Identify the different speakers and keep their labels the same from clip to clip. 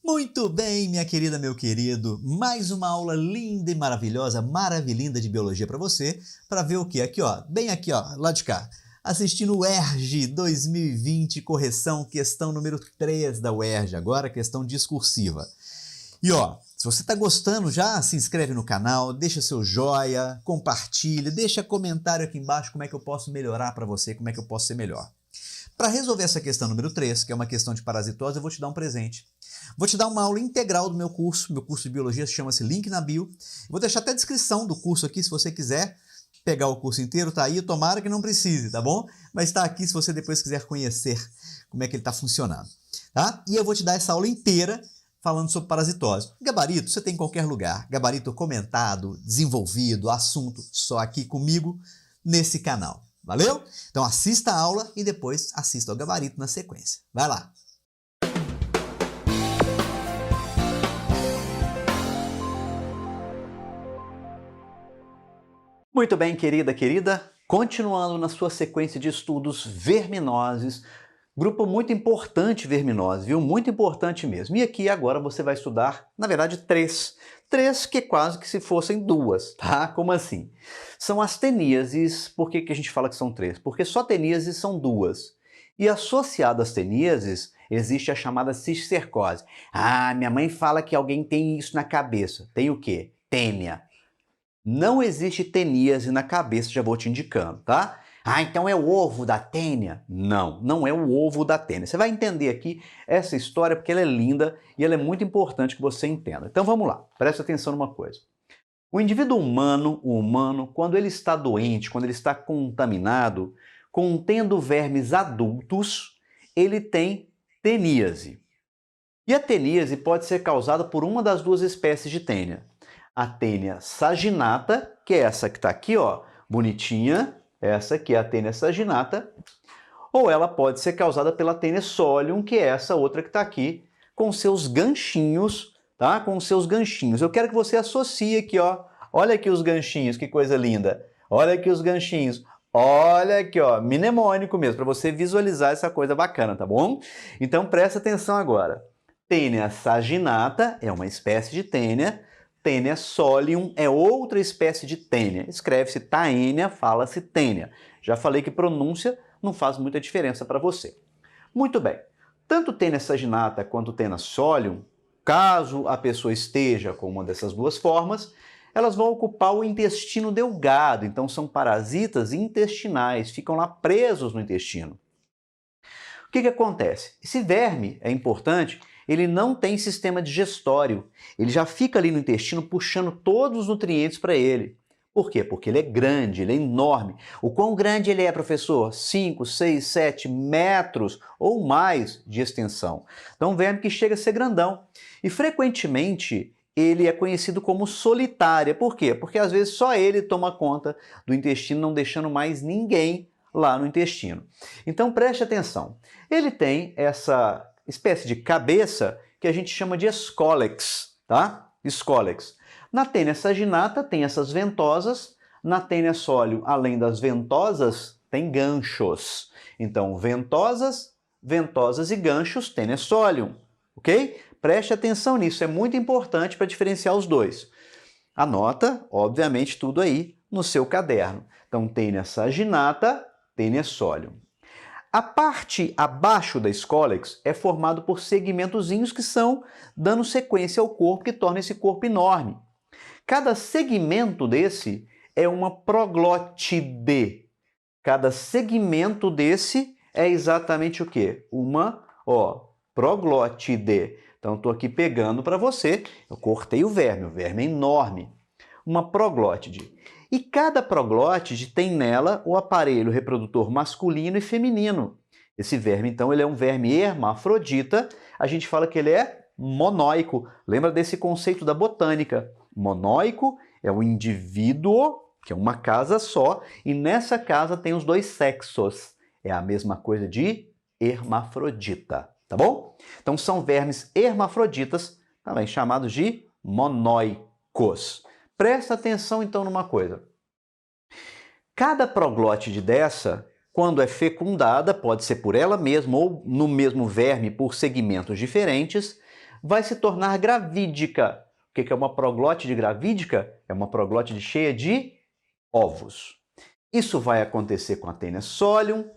Speaker 1: Muito bem, minha querida, meu querido, mais uma aula linda e maravilhosa, maravilhinda de biologia para você, para ver o que? Aqui ó, bem aqui ó, lá de cá, assistindo o UERJ 2020, correção, questão número 3 da UERJ, agora questão discursiva. E ó, se você está gostando já, se inscreve no canal, deixa seu joia, compartilha, deixa comentário aqui embaixo como é que eu posso melhorar para você, como é que eu posso ser melhor. Para resolver essa questão número 3, que é uma questão de parasitose, eu vou te dar um presente. Vou te dar uma aula integral do meu curso de biologia chama-se Link na Bio. Vou deixar até a descrição do curso aqui, se você quiser pegar o curso inteiro, tá aí, tomara que não precise, tá bom? Mas tá aqui se você depois quiser conhecer como é que ele está funcionando, tá? E eu vou te dar essa aula inteira falando sobre parasitose. Gabarito você tem em qualquer lugar, gabarito comentado, desenvolvido, assunto, só aqui comigo nesse canal. Valeu? Então assista a aula e depois assista ao gabarito na sequência. Vai lá! Muito bem, querida, continuando na sua sequência de estudos verminoses, grupo muito importante verminose, viu? Muito importante mesmo. E aqui agora você vai estudar, na verdade, três que quase que se fossem duas, tá? Como assim? São as teníases. Por que a gente fala que são três? Porque só teníases são duas. E associado às teníases, existe a chamada cisticercose. Ah, minha mãe fala que alguém tem isso na cabeça. Tem o quê? Tênia. Não existe teníase na cabeça, já vou te indicando, tá? Ah, então é o ovo da tênia? Não, não é o ovo da tênia. Você vai entender aqui essa história porque ela é linda e ela é muito importante que você entenda. Então vamos lá, preste atenção numa coisa. O indivíduo humano, quando ele está doente, quando ele está contaminado, contendo vermes adultos, ele tem teníase. E a teníase pode ser causada por uma das duas espécies de tênia. A tênia saginata, que é essa que está aqui, ó, bonitinha, essa aqui é a tênia saginata, ou ela pode ser causada pela tênia solium, que é essa outra que está aqui, com seus ganchinhos, tá? Com seus ganchinhos. Eu quero que você associe aqui, ó, olha aqui os ganchinhos, que coisa linda. Olha aqui os ganchinhos. Olha aqui, ó, mnemônico mesmo, para você visualizar essa coisa bacana, tá bom? Então presta atenção agora. Tênia saginata é uma espécie de tênia. Tênia solium é outra espécie de tênia. Escreve-se taênia, fala-se tênia. Já falei que pronúncia não faz muita diferença para você. Muito bem. Tanto tênia saginata quanto tênia solium, caso a pessoa esteja com uma dessas duas formas, elas vão ocupar o intestino delgado. Então são parasitas intestinais, ficam lá presos no intestino. O que acontece? Esse verme é importante. Ele não tem sistema digestório, ele já fica ali no intestino puxando todos os nutrientes para ele. Por quê? Porque ele é grande, ele é enorme. O quão grande ele é, professor? 5, 6, 7 metros ou mais de extensão. Então, um verme que chega a ser grandão. E, frequentemente, ele é conhecido como solitária. Por quê? Porque, às vezes, só ele toma conta do intestino, não deixando mais ninguém lá no intestino. Então, preste atenção. Ele tem essa espécie de cabeça que a gente chama de escólex, tá? Escólex. Na tênia saginata tem essas ventosas, na tênia solium, além das ventosas, tem ganchos. Então, ventosas e ganchos, tênia solium, ok? Preste atenção nisso, é muito importante para diferenciar os dois. Anota, obviamente, tudo aí no seu caderno. Então, tênia saginata, tênia solium. A parte abaixo da escólex é formado por segmentozinhos que são dando sequência ao corpo, que torna esse corpo enorme. Cada segmento desse é uma proglótide. Cada segmento desse é exatamente o quê? Uma, proglótide. Então, estou aqui pegando para você, eu cortei o verme é enorme. Uma proglótide. E cada proglótide tem nela o aparelho reprodutor masculino e feminino. Esse verme, então, ele é um verme hermafrodita. A gente fala que ele é monóico. Lembra desse conceito da botânica. Monóico é um indivíduo, que é uma casa só, e nessa casa tem os dois sexos. É a mesma coisa de hermafrodita, tá bom? Então, são vermes hermafroditas, também chamados de monóicos. Presta atenção, então, numa coisa. Cada proglótide dessa, quando é fecundada, pode ser por ela mesma ou no mesmo verme por segmentos diferentes, vai se tornar gravídica. O que é uma proglótide gravídica? É uma proglótide cheia de ovos. Isso vai acontecer com a Taenia solium,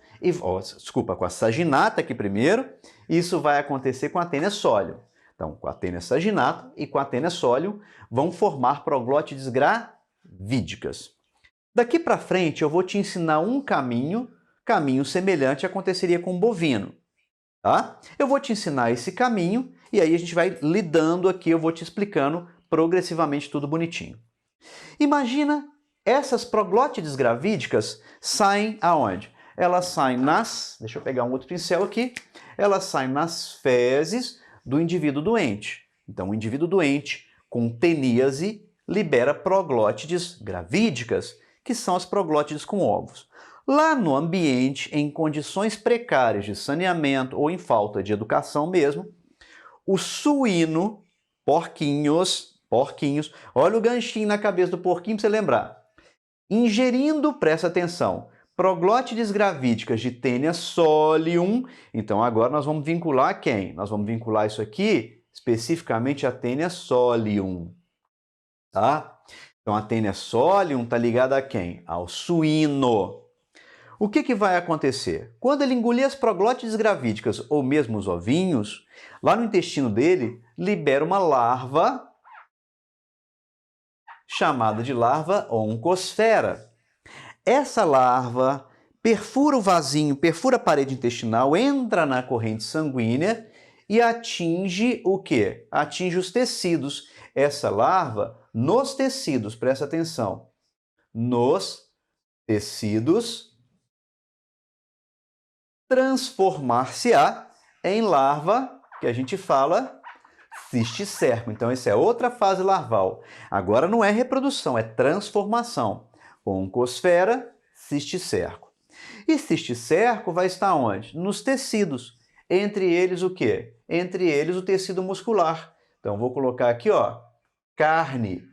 Speaker 1: com a saginata aqui primeiro, isso vai acontecer com a Taenia solium. Então, com a Taenia saginata e com a Taenia solium vão formar proglótides gravídicas. Daqui para frente eu vou te ensinar um caminho semelhante aconteceria com o bovino. Tá? Eu vou te ensinar esse caminho e aí a gente vai lidando aqui, eu vou te explicando progressivamente tudo bonitinho. Imagina essas proglótides gravídicas saem aonde? Elas saem deixa eu pegar um outro pincel aqui, elas saem nas fezes do indivíduo doente. Então, o indivíduo doente com teníase libera proglótides gravídicas, que são as proglótides com ovos. Lá no ambiente, em condições precárias de saneamento ou em falta de educação mesmo, o suíno, porquinhos, olha o ganchinho na cabeça do porquinho para você lembrar. Ingerindo, presta atenção, proglótides gravídicas de Taenia solium, então agora nós vamos vincular quem? Nós vamos vincular isso aqui especificamente a Taenia solium, tá? Então a Taenia solium está ligada a quem? Ao suíno. O que vai acontecer? Quando ele engolir as proglótides gravídicas ou mesmo os ovinhos, lá no intestino dele libera uma larva chamada de larva oncosfera. Essa larva perfura o vasinho, perfura a parede intestinal, entra na corrente sanguínea e atinge o quê? Atinge os tecidos. Essa larva, nos tecidos, presta atenção, nos tecidos, transformar-se-á em larva, que a gente fala cisticerco. Então, essa é outra fase larval. Agora não é reprodução, é transformação. Oncosfera, cisticerco. E cisticerco vai estar onde? Nos tecidos. Entre eles o quê? Entre eles o tecido muscular. Então, vou colocar aqui, ó, carne.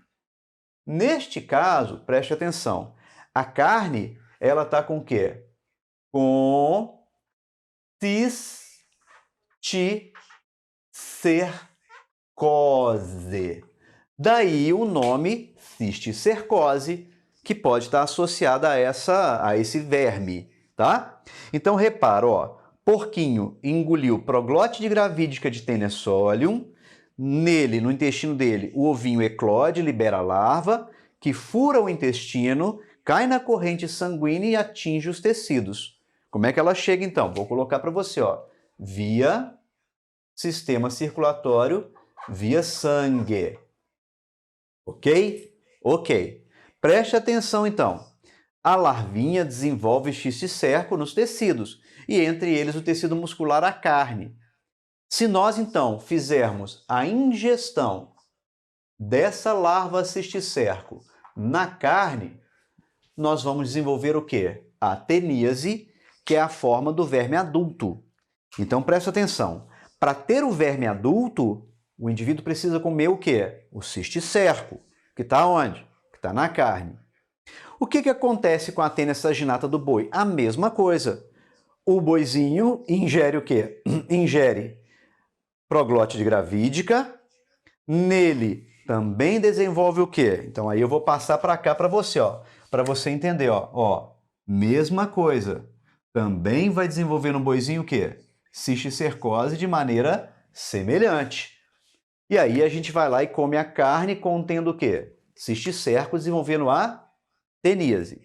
Speaker 1: Neste caso, preste atenção, a carne, ela está com o quê? Com cisticercose. Daí o nome cisticercose, que pode estar associada a esse verme, tá? Então repara, ó, porquinho engoliu proglótide gravídica de Taenia solium, nele, no intestino dele, o ovinho eclode, libera a larva, que fura o intestino, cai na corrente sanguínea e atinge os tecidos. Como é que ela chega, então? Vou colocar para você, ó, via sistema circulatório, via sangue. Ok? Ok. Preste atenção, então. A larvinha desenvolve cisticerco nos tecidos, e entre eles o tecido muscular, a carne. Se nós, então, fizermos a ingestão dessa larva cisticerco na carne, nós vamos desenvolver o quê? A teníase, que é a forma do verme adulto. Então, presta atenção. Para ter o verme adulto, o indivíduo precisa comer o quê? O cisticerco, que está onde? Que está na carne. O que acontece com a Taenia saginata do boi? A mesma coisa. O boizinho ingere o quê? Ingere proglótide gravídica. Nele também desenvolve o quê? Então aí eu vou passar para cá para você, ó, para você entender, ó, mesma coisa. Também vai desenvolver no boizinho o quê? Cisticercose de maneira semelhante. E aí a gente vai lá e come a carne contendo o quê? Cisticerco, desenvolvendo a teníase.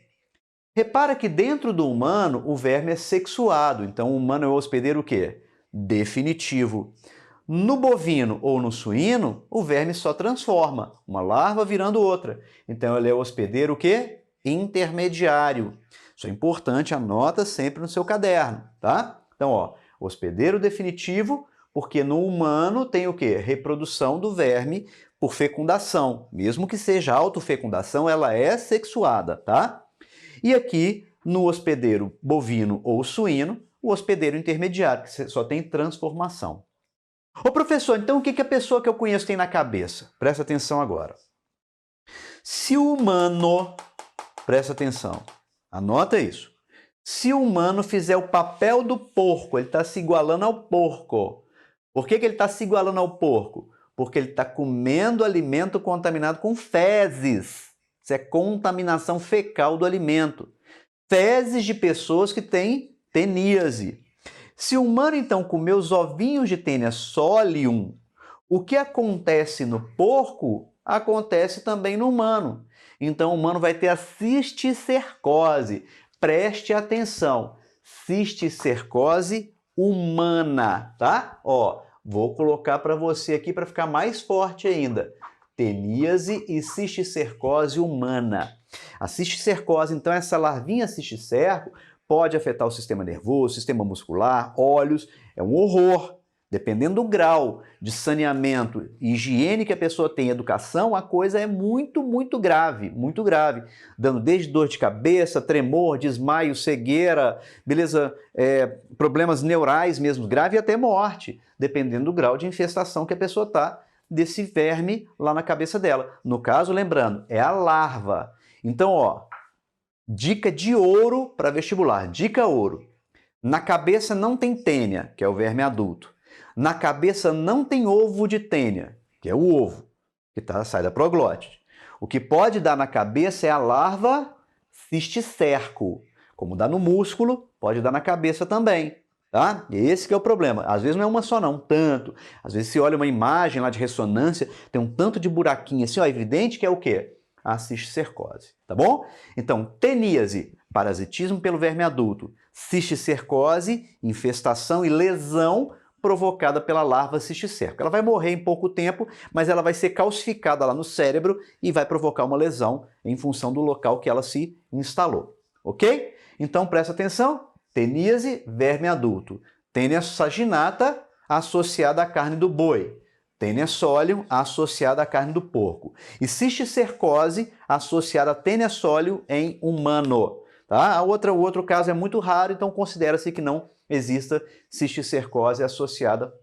Speaker 1: Repara que dentro do humano o verme é sexuado, então o humano é o hospedeiro o quê? Definitivo. No bovino ou no suíno, o verme só transforma, uma larva virando outra. Então ele é o hospedeiro o quê? Intermediário. Isso é importante, anota sempre no seu caderno, tá? Então, ó, hospedeiro definitivo, porque no humano tem o quê? Reprodução do verme por fecundação. Mesmo que seja autofecundação, ela é sexuada, tá? E aqui, no hospedeiro bovino ou suíno, o hospedeiro intermediário, que só tem transformação. Ô professor, então o que a pessoa que eu conheço tem na cabeça? Presta atenção agora. Se o humano, presta atenção, anota isso. Se o humano fizer o papel do porco, ele está se igualando ao porco. Por que ele está se igualando ao porco? Porque ele está comendo alimento contaminado com fezes. Isso é contaminação fecal do alimento. Fezes de pessoas que têm teníase. Se o humano, então, comer os ovinhos de Taenia solium, o que acontece no porco, acontece também no humano. Então, o humano vai ter a cisticercose. Preste atenção. Cisticercose humana, tá? Ó, vou colocar para você aqui para ficar mais forte ainda. Teníase e cisticercose humana. A cisticercose, então, essa larvinha cisticerco, pode afetar o sistema nervoso, sistema muscular, olhos, é um horror. Dependendo do grau de saneamento e higiene que a pessoa tem, educação, a coisa é muito grave, dando desde dor de cabeça, tremor, desmaio, cegueira, beleza, problemas neurais mesmo, grave e até morte, dependendo do grau de infestação que a pessoa está desse verme lá na cabeça dela. No caso, lembrando, é a larva. Então, ó, dica de ouro para vestibular, dica ouro. Na cabeça não tem tênia, que é o verme adulto. Na cabeça não tem ovo de tênia, que é o ovo, que sai da proglótide. O que pode dar na cabeça é a larva cisticerco. Como dá no músculo, pode dar na cabeça também. Tá? Esse que é o problema. Às vezes não é uma só não, tanto. Às vezes se olha uma imagem lá de ressonância, tem um tanto de buraquinho assim, ó, evidente que é o quê? A cisticercose, tá bom? Então, teníase, parasitismo pelo verme adulto. Cisticercose, infestação e lesão provocada pela larva cisticerco. Ela vai morrer em pouco tempo, mas ela vai ser calcificada lá no cérebro e vai provocar uma lesão em função do local que ela se instalou, ok? Então presta atenção, teníase, verme adulto. Taenia saginata associada à carne do boi. Taenia solium associada à carne do porco. E cisticercose associada a Taenia solium em humano. Tá? O outro caso é muito raro, então considera-se que não exista cisticercose associada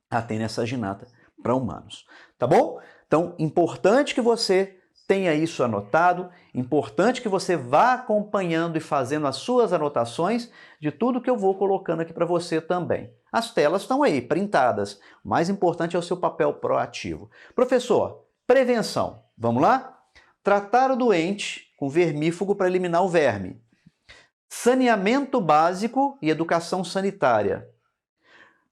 Speaker 1: a Taenia saginata para humanos. Tá bom? Então, importante que você tenha isso anotado, importante que você vá acompanhando e fazendo as suas anotações de tudo que eu vou colocando aqui para você também. As telas estão aí, printadas. O mais importante é o seu papel proativo. Professor, prevenção. Vamos lá? Tratar o doente com vermífugo para eliminar o verme. Saneamento básico e educação sanitária.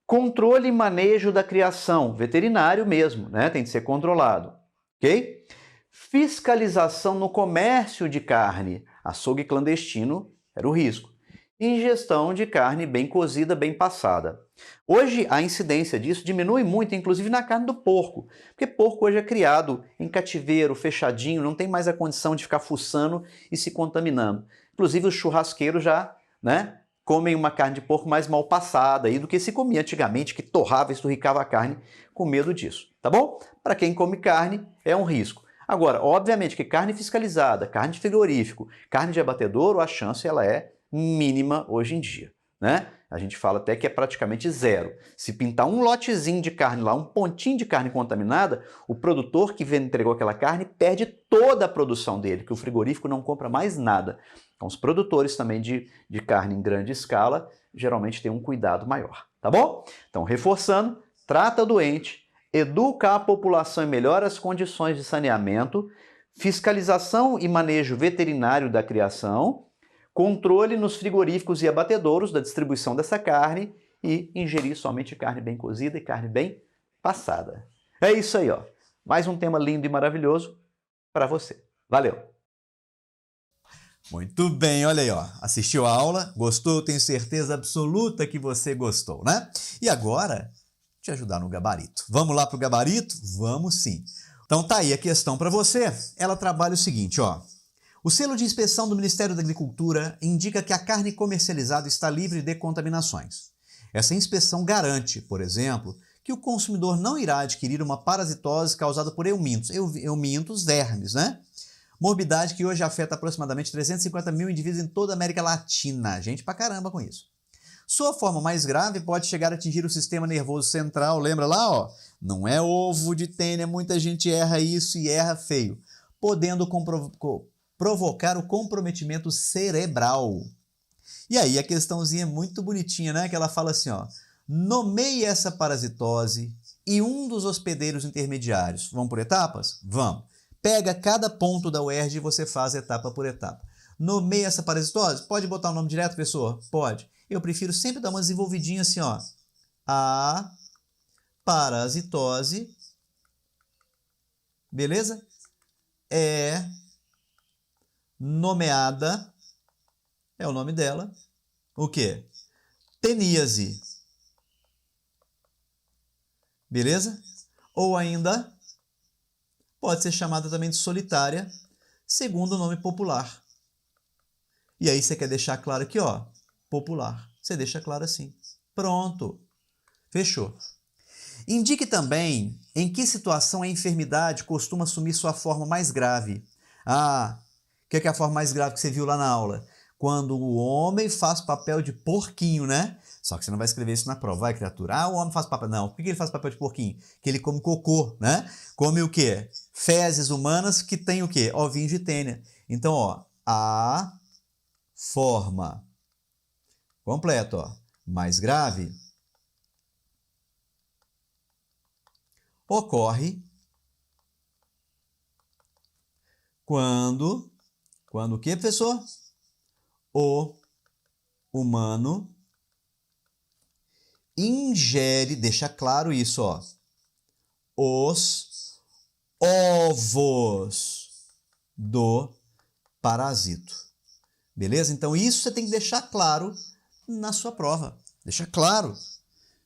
Speaker 1: Controle e manejo da criação, veterinário mesmo, né? Tem que ser controlado, ok? Fiscalização no comércio de carne, açougue clandestino era o risco. Ingestão de carne bem cozida, bem passada. Hoje a incidência disso diminui muito, inclusive na carne do porco, porque porco hoje é criado em cativeiro, fechadinho, não tem mais a condição de ficar fuçando e se contaminando. Inclusive os churrasqueiros já, né, comem uma carne de porco mais mal passada aí do que se comia antigamente, que torrava e esturricava a carne com medo disso, tá bom? Para quem come carne é um risco. Agora, obviamente que carne fiscalizada, carne de frigorífico, carne de abatedouro, a chance ela é mínima hoje em dia, né? A gente fala até que é praticamente zero. Se pintar um lotezinho de carne lá, um pontinho de carne contaminada, o produtor que entregou aquela carne perde toda a produção dele, que o frigorífico não compra mais nada. Então, os produtores também de carne em grande escala geralmente têm um cuidado maior, tá bom? Então, reforçando, trata o doente, educa a população e melhora as condições de saneamento, fiscalização e manejo veterinário da criação, controle nos frigoríficos e abatedouros da distribuição dessa carne e ingerir somente carne bem cozida e carne bem passada. É isso aí, ó. Mais um tema lindo e maravilhoso para você. Valeu!
Speaker 2: Muito bem, olha aí, ó. Assistiu a aula? Gostou? Tenho certeza absoluta que você gostou, né? E agora, te ajudar no gabarito. Vamos lá pro gabarito? Vamos sim. Então tá aí a questão para você. Ela trabalha o seguinte, ó. O selo de inspeção do Ministério da Agricultura indica que a carne comercializada está livre de contaminações. Essa inspeção garante, por exemplo, que o consumidor não irá adquirir uma parasitose causada por eumintos, vermes, né? Morbidade que hoje afeta aproximadamente 350 mil indivíduos em toda a América Latina. Gente pra caramba com isso. Sua forma mais grave pode chegar a atingir o sistema nervoso central. Lembra lá, ó? Não é ovo de tênia, muita gente erra isso e erra feio. Podendo provocar o comprometimento cerebral. E aí a questãozinha é muito bonitinha, né? Que ela fala assim, ó. Nomeie essa parasitose e um dos hospedeiros intermediários. Vamos por etapas? Vamos. Pega cada ponto da UERJ e você faz etapa por etapa. Nomeia essa parasitose? Pode botar o nome direto, professor? Pode. Eu prefiro sempre dar uma desenvolvidinha assim, ó. A parasitose, beleza? É nomeada, é o nome dela, o quê? Teníase. Beleza? Ou ainda pode ser chamada também de solitária, segundo o nome popular. E aí você quer deixar claro aqui, ó, popular. Você deixa claro assim. Pronto. Fechou. Indique também em que situação a enfermidade costuma assumir sua forma mais grave. Ah, o que é a forma mais grave que você viu lá na aula? Quando o homem faz papel de porquinho, né? Só que você não vai escrever isso na prova, vai, criatura? Ah, o homem faz papel... Não, por que ele faz papel de porquinho? Que ele come cocô, né? Come o quê? Fezes humanas que tem o quê? Ovinhos de tênia. Então, ó, a forma completa, ó, mais grave ocorre quando o que, professor? O humano ingere, deixa claro isso, ó, os ovos do parasito. Beleza? Então isso você tem que deixar claro na sua prova. Deixa claro.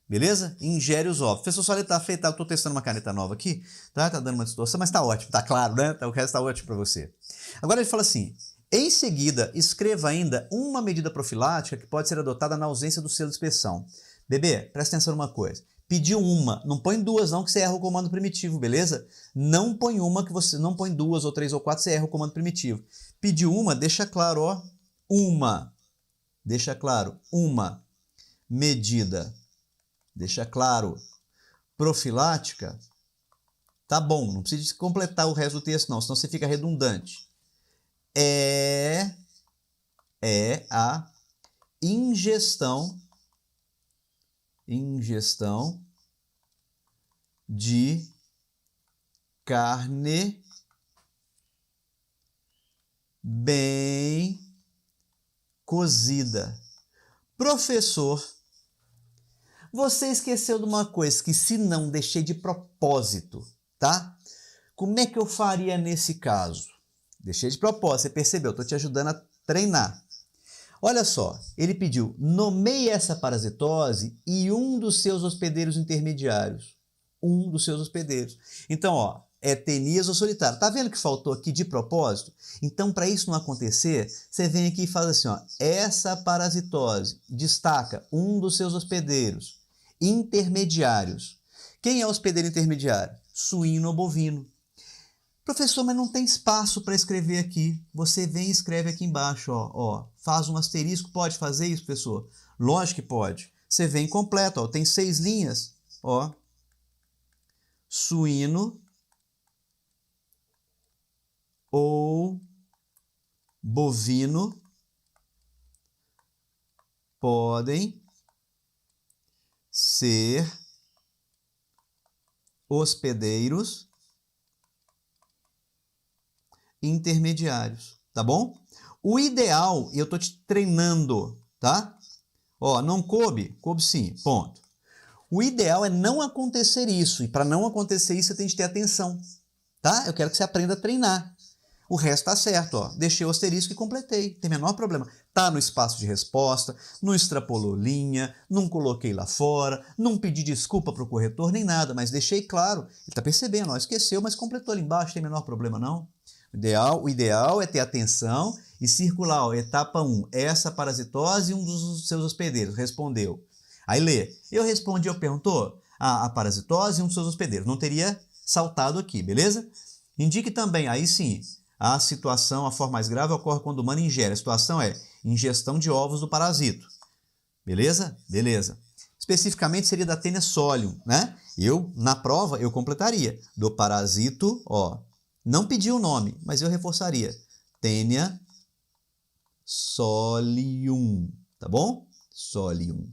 Speaker 2: Beleza? Ingere os ovos. Professor, só tá feita, eu tô testando uma caneta nova aqui, tá? Tá dando uma distorção, mas tá ótimo, tá claro, né? O resto tá ótimo para você. Agora ele fala assim: em seguida, escreva ainda uma medida profilática que pode ser adotada na ausência do selo de inspeção. Bebê, presta atenção numa coisa. Pediu uma, não põe duas não, que você erra o comando primitivo, beleza? Não põe uma que você não põe duas ou três ou quatro, você erra o comando primitivo. Pediu uma, deixa claro, ó, uma. Deixa claro, uma medida. Deixa claro, profilática, tá bom, não precisa completar o resto do texto não, senão você fica redundante. É a ingestão de carne bem cozida. Professor, você esqueceu de uma coisa que se não deixei de propósito, tá? Como é que eu faria nesse caso? Deixei de propósito, você percebeu, estou te ajudando a treinar. Olha só, ele pediu, nomeie essa parasitose e um dos seus hospedeiros intermediários. Um dos seus hospedeiros. Então, ó, é teníase ou solitário. Tá vendo que faltou aqui de propósito? Então, para isso não acontecer, você vem aqui e faz assim, ó, essa parasitose destaca um dos seus hospedeiros intermediários. Quem é o hospedeiro intermediário? Suíno ou bovino. Professor, mas não tem espaço para escrever aqui. Você vem e escreve aqui embaixo, ó, faz um asterisco. Pode fazer isso, professor? Lógico que pode. Você vem completo, ó, tem 6 linhas, ó. Suíno ou bovino podem ser hospedeiros intermediários, tá bom? O ideal, e eu tô te treinando, tá? Ó, não coube? Coube sim, ponto. O ideal é não acontecer isso, e para não acontecer isso você tem que ter atenção, tá? Eu quero que você aprenda a treinar. O resto tá certo, ó. Deixei o asterisco e completei, tem menor problema. Tá no espaço de resposta, não extrapolou linha, não coloquei lá fora, não pedi desculpa para o corretor nem nada, mas deixei claro. Ele tá percebendo, ó, esqueceu, mas completou ali embaixo, tem menor problema não. O ideal é ter atenção e circular, ó, etapa 1, essa parasitose e um dos seus hospedeiros, respondeu. Aí lê, eu respondi, eu perguntou, a parasitose e um dos seus hospedeiros, não teria saltado aqui, beleza? Indique também, aí sim, a situação, a forma mais grave ocorre quando o humano ingere, a situação é ingestão de ovos do parasito, beleza? Beleza. Especificamente seria da Taenia solium, né? Na prova, eu completaria, do parasito, ó, não pedi o nome, mas eu reforçaria. Taenia solium, tá bom? Solium.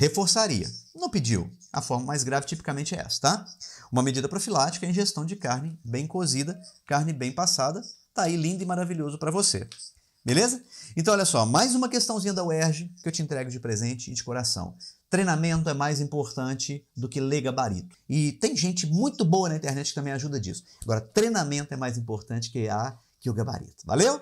Speaker 2: Reforçaria. Não pediu. A forma mais grave tipicamente é essa, tá? Uma medida profilática é a ingestão de carne bem cozida, carne bem passada. Tá aí lindo e maravilhoso para você. Beleza? Então, olha só, mais uma questãozinha da UERJ que eu te entrego de presente e de coração. Treinamento é mais importante do que ler gabarito. E tem gente muito boa na internet que também ajuda disso. Agora, treinamento é mais importante que o gabarito. Valeu?